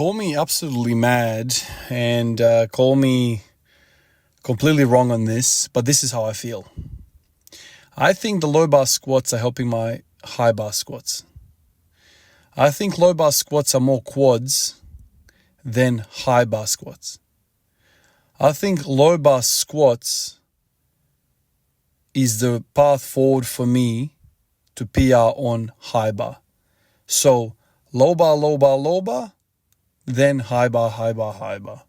call me absolutely mad and call me completely wrong on this, but this is how I feel. I think the low bar squats are helping my high bar squats. I think low bar squats are more quads than high bar squats. I think low bar squats is the path forward for me to PR on high bar. So low bar, low bar, low bar, then high bar, high bar, high bar.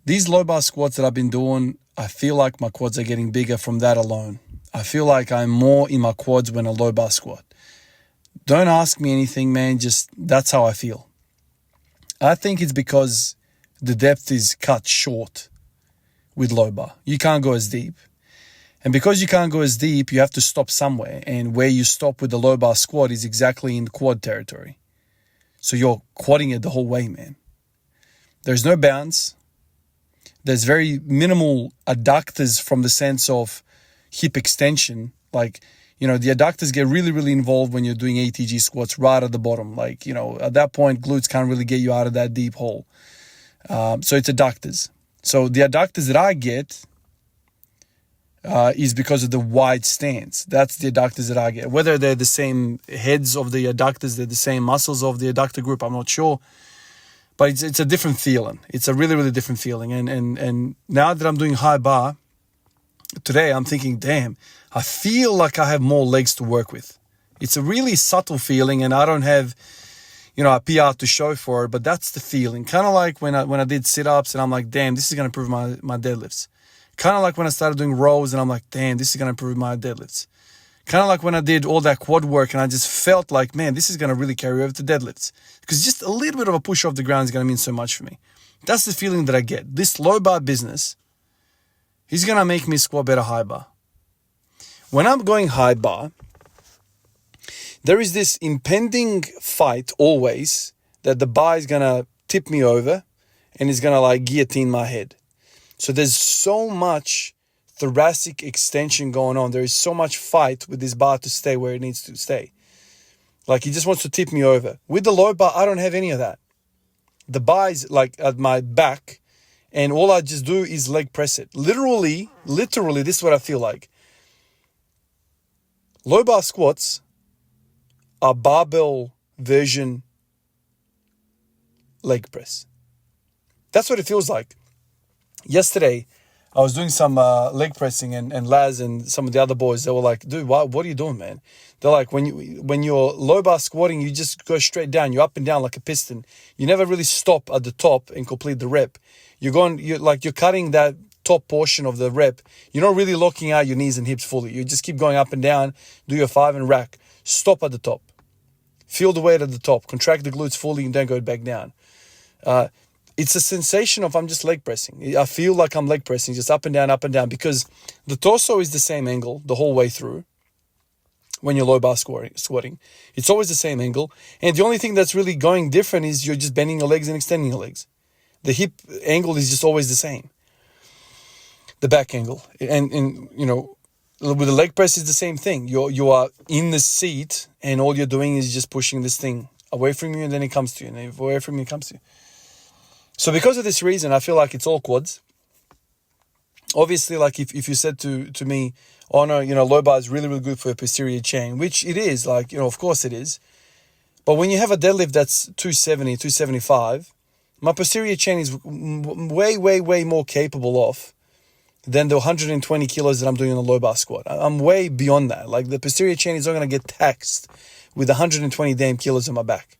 These low bar squats that I've been doing, I feel like my quads are getting bigger from that alone. I feel like I'm more in my quads when a low bar squat. Don't ask me anything, man. Just that's how I feel. I think it's because the depth is cut short with low bar. You can't go as deep. And because you can't go as deep, you have to stop somewhere. And where you stop with the low bar squat is exactly in quad territory. So you're quadding it the whole way, man. There's no bounce. There's very minimal adductors from the sense of hip extension. Like, the adductors get really, really involved when you're doing ATG squats right at the bottom. Like, at that point, glutes can't really get you out of that deep hole. So it's adductors. So the adductors that I get is because of the wide stance. That's the adductors that I get. Whether they're the same heads of the adductors, they're the same muscles of the adductor group, I'm not sure. But it's a different feeling. It's a really, really different feeling. And now that I'm doing high bar, today I'm thinking, damn, I feel like I have more legs to work with. It's a really subtle feeling, and I don't have, a PR to show for it, but that's the feeling. Kind of like when I did sit-ups and I'm like, damn, this is going to improve my deadlifts. Kind of like when I started doing rows and I'm like, damn, this is going to improve my deadlifts. Kind of like when I did all that quad work and I just felt like, man, this is going to really carry over to deadlifts. Because just a little bit of a push off the ground is going to mean so much for me. That's the feeling that I get. This low bar business is going to make me squat better high bar. When I'm going high bar, there is this impending fight always that the bar is going to tip me over and is going to guillotine my head. So there's so much thoracic extension going on. There is so much fight with this bar to stay where it needs to stay. Like, he just wants to tip me over. With the low bar, I don't have any of that. The bar is at my back, and all I just do is leg press it. Literally, this is what I feel like. Low bar squats are barbell version leg press. That's what it feels like. Yesterday, I was doing some leg pressing and Laz and some of the other boys, they were like, dude, what are you doing, man? They're like, when you're low bar squatting, you just go straight down. You're up and down like a piston. You never really stop at the top and complete the rep. You're cutting that top portion of the rep. You're not really locking out your knees and hips fully. You just keep going up and down, do your 5 and rack. Stop at the top. Feel the weight at the top. Contract the glutes fully and then go back down. It's a sensation of I'm just leg pressing. I feel like I'm leg pressing, just up and down, because the torso is the same angle the whole way through when you're low bar squatting. It's always the same angle. And the only thing that's really going different is you're just bending your legs and extending your legs. The hip angle is just always the same. The back angle. And with the leg press, it's the same thing. You are in the seat and all you're doing is just pushing this thing away from you and then it comes to you. And away from you, it comes to you. So because of this reason, I feel like it's all quads. Obviously, like if you said to me, oh no, low bar is really, really good for a posterior chain, which it is, of course it is. But when you have a deadlift that's 270, 275, my posterior chain is way, way, way more capable of than the 120 kilos that I'm doing on the low bar squat. I'm way beyond that. Like, the posterior chain is not going to get taxed with 120 damn kilos on my back,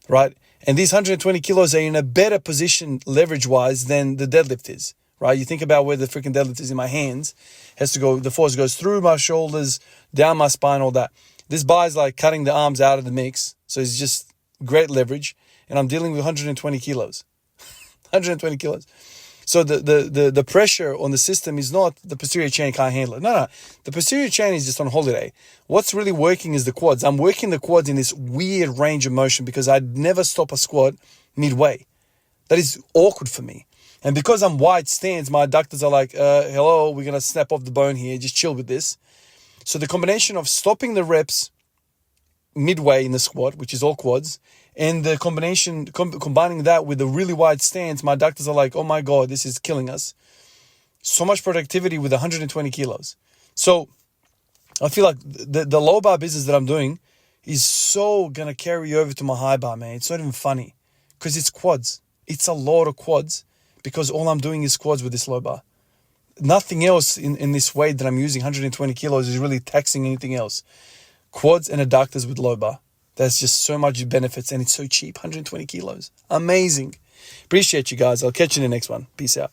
right? And these 120 kilos are in a better position leverage-wise than the deadlift is, right? You think about where the freaking deadlift is in my hands. The force goes through my shoulders, down my spine, all that. This bar is like cutting the arms out of the mix. So it's just great leverage. And I'm dealing with 120 kilos. 120 kilos. So the pressure on the system is not the posterior chain can't handle it. No. The posterior chain is just on holiday. What's really working is the quads. I'm working the quads in this weird range of motion because I'd never stop a squat midway. That is awkward for me. And because I'm wide stance, my adductors are like, hello, we're going to snap off the bone here. Just chill with this. So the combination of stopping the reps midway in the squat, which is all quads, And the combining that with a really wide stance, my doctors are like, oh my God, this is killing us. So much productivity with 120 kilos. So I feel like the low bar business that I'm doing is so going to carry over to my high bar, man. It's not even funny because it's quads. It's a lot of quads because all I'm doing is quads with this low bar. Nothing else in this weight that I'm using, 120 kilos, is really taxing anything else. Quads and adductors with low bar. There's just so much benefits and it's so cheap, 120 kilos. Amazing. Appreciate you guys. I'll catch you in the next one. Peace out.